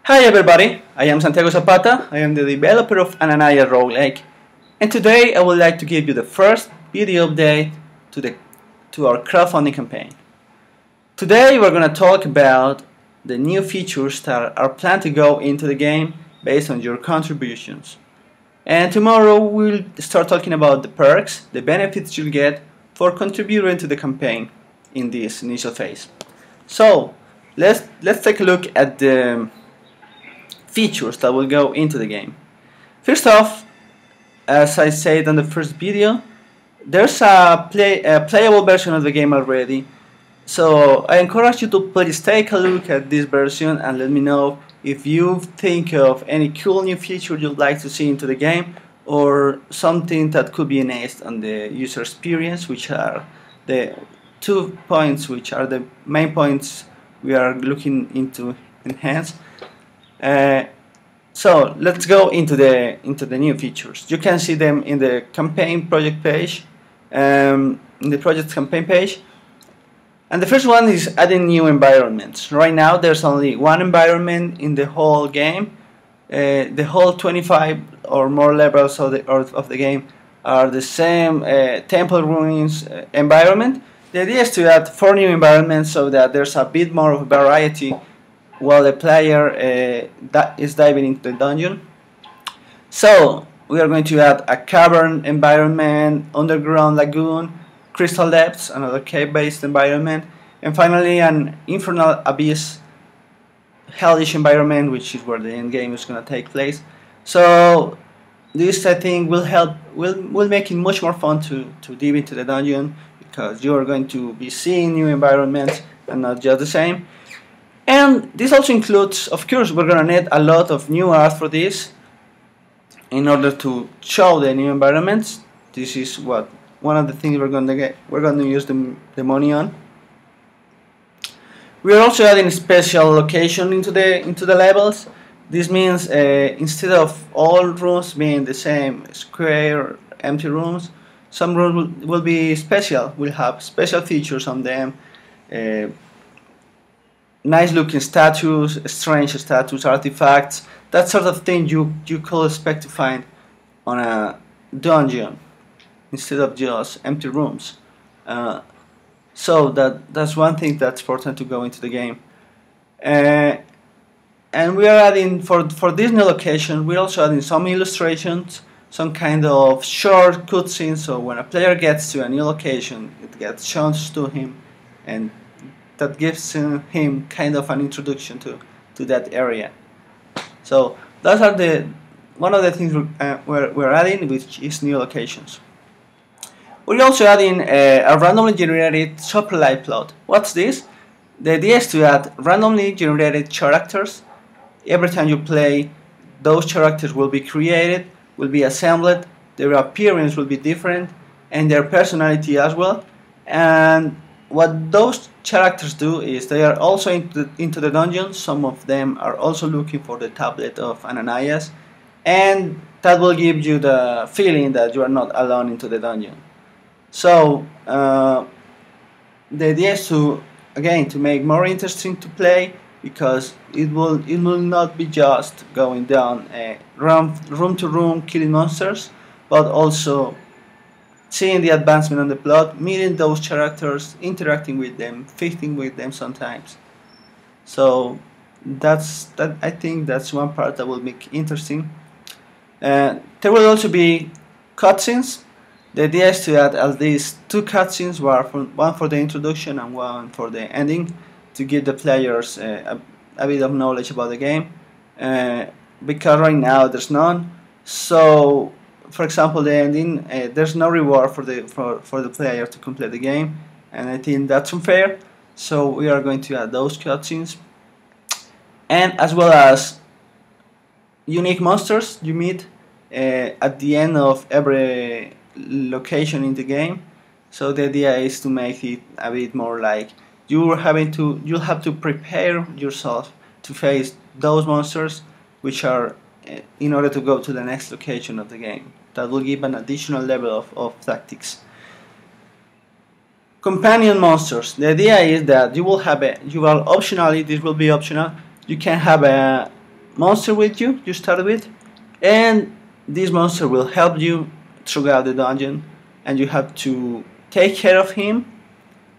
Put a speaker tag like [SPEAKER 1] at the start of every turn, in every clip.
[SPEAKER 1] Hi everybody, I am Santiago Zapata, I am the developer of Ananias roguelike, and today I would like to give you the first video update to our crowdfunding campaign. Today we're going to talk about the new features that are planned to go into the game based on your contributions. And tomorrow we'll start talking about the perks, the benefits you'll get for contributing to the campaign in this initial phase. So let's take a look at the features that will go into the game. First off, as I said in the first video, there's a playable version of the game already, so I encourage you to please take a look at this version and let me know if you think of any cool new feature you'd like to see into the game, or something that could be enhanced on the user experience, which are the 2 points which are the main points we are looking into enhance. So let's go into the new features. You can see them in the campaign project page, in the project campaign page. And the first one is adding new environments. Right now there's only one environment in the whole game. The whole 25 or more levels of the game are the same temple ruins environment. The idea is to add 4 new environments so that there's a bit more of variety while the player that is diving into the dungeon. So we are going to add a cavern environment, underground lagoon, crystal depths, another cave-based environment, and finally an infernal abyss, hellish environment, which is where the end game is going to take place. So this, I think, will make it much more fun to dive into the dungeon, because you are going to be seeing new environments and not just the same. And this also includes, of course, we're going to need a lot of new art for this in order to show the new environments. This is one of the things we're going to use the money on. We are also adding special location into the levels. This means instead of all rooms being the same square empty rooms, some rooms will be special. We'll have special features on them. Nice looking statues, strange statues, artifacts, that sort of thing you could expect to find on a dungeon instead of just empty rooms. So that's one thing that's important to go into the game. And we are adding, for this new location, we're also adding some illustrations, some kind of short cutscenes, so when a player gets to a new location, it gets shown to him, and that gives him kind of an introduction to that area. So those are one of the things we're adding, which is new locations. We're also adding a randomly generated supply plot. What's this? The idea is to add randomly generated characters. Every time you play, those characters will be created, will be assembled, their appearance will be different, and their personality as well. And what those characters do is they are also into the dungeon. Some of them are also looking for the tablet of Ananias, and that will give you the feeling that you are not alone into the dungeon. So the idea is to make more interesting to play, because it will not be just going down room to room killing monsters, but also seeing the advancement on the plot, meeting those characters, interacting with them, fighting with them sometimes. So I think that's one part that will make interesting. There will also be cutscenes. The idea is to add at least 2 cutscenes, one for the introduction and one for the ending, to give the players a bit of knowledge about the game, because right now there's none. So for example, the ending, there's no reward for the player to complete the game, and I think that's unfair. So we are going to add those cutscenes, and as well as unique monsters you meet at the end of every location in the game. So the idea is to make it a bit more like you'll have to prepare yourself to face those monsters, which are in order to go to the next location of the game. That will give an additional level of tactics. Companion monsters. The idea is that you will optionally, this will be optional, you can have monster with you, you start with, and this monster will help you throughout the dungeon, and you have to take care of him.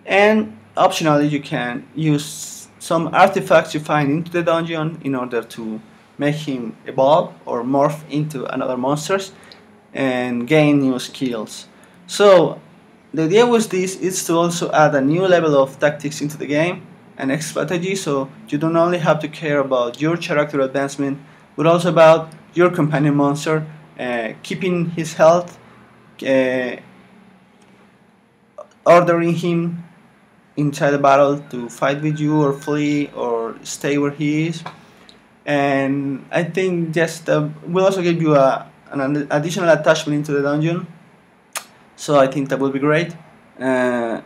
[SPEAKER 1] And optionally, you can use some artifacts you find into the dungeon in order to make him evolve or morph into another monsters and gain new skills. So the idea with this is to also add a new level of tactics into the game and strategy, so you don't only have to care about your character advancement, but also about your companion monster, keeping his health, ordering him inside the battle to fight with you or flee or stay where he is. And I think just will also give you an additional attachment into the dungeon, so I think that will be great. And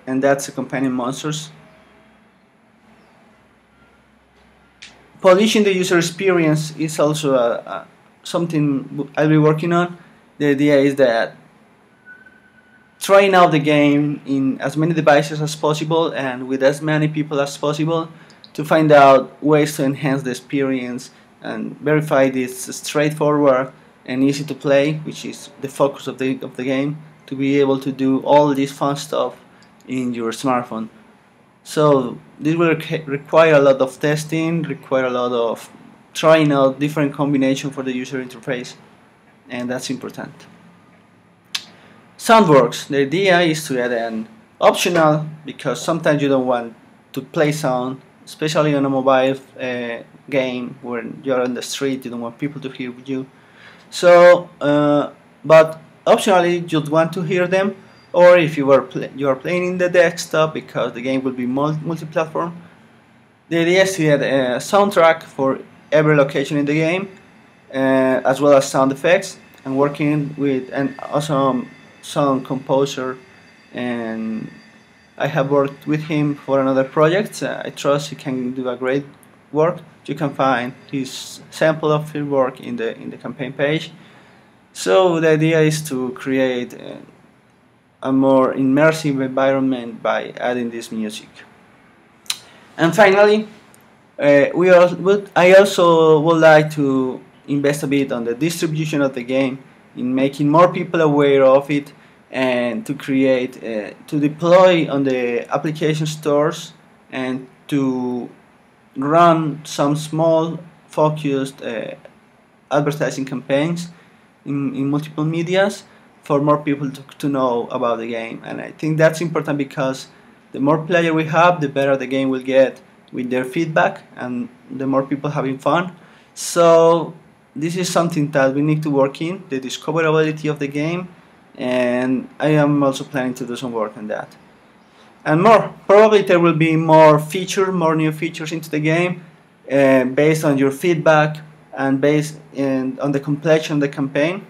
[SPEAKER 1] that's the companion monsters. Polishing the user experience is also something I'll be working on. The idea is that trying out the game in as many devices as possible and with as many people as possible to find out ways to enhance the experience and verify this straightforward and easy to play, which is the focus of the game, to be able to do all this fun stuff in your smartphone. So this will require a lot of testing, require a lot of trying out different combinations for the user interface, and that's important. Soundworks. The idea is to add an optional, because sometimes you don't want to play sound, especially on a mobile game where you're on the street, you don't want people to hear you. So, but optionally you'd want to hear them, or if you are playing in the desktop, because the game will be multi-platform. The idea is to add a soundtrack for every location in the game, as well as sound effects, and working with an awesome sound composer, and I have worked with him for another project. I trust he can do a great work. You can find his sample of his work in the campaign page. So the idea is to create a more immersive environment by adding this music. And finally, I also would like to invest a bit on the distribution of the game, in making more people aware of it, and to create, to deploy on the application stores, and to run some small focused advertising campaigns in multiple medias for more people to know about the game. And I think that's important, because the more players we have, the better the game will get with their feedback, and the more people having fun. So this is something that we need to work in, the discoverability of the game, and I am also planning to do some work on that. And more, probably there will be more new features into the game, based on your feedback and based on the completion of the campaign.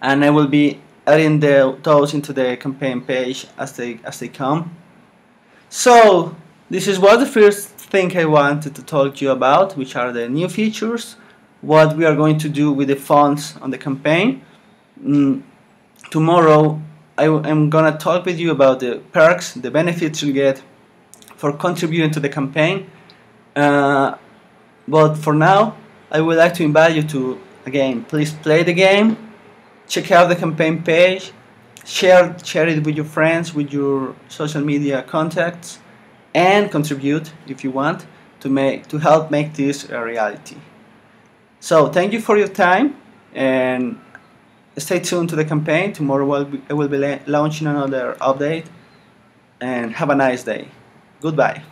[SPEAKER 1] And I will be adding those into the campaign page as they come. So this is what the first thing I wanted to talk to you about, which are the new features, what we are going to do with the funds on the campaign. Tomorrow I am gonna talk with you about the perks, the benefits you get for contributing to the campaign. But for now, I would like to invite you to, again, please play the game, check out the campaign page, share it with your friends, with your social media contacts, and contribute if you want to help make this a reality. So thank you for your time, and stay tuned to the campaign. Tomorrow I will be launching another update, and have a nice day. Goodbye.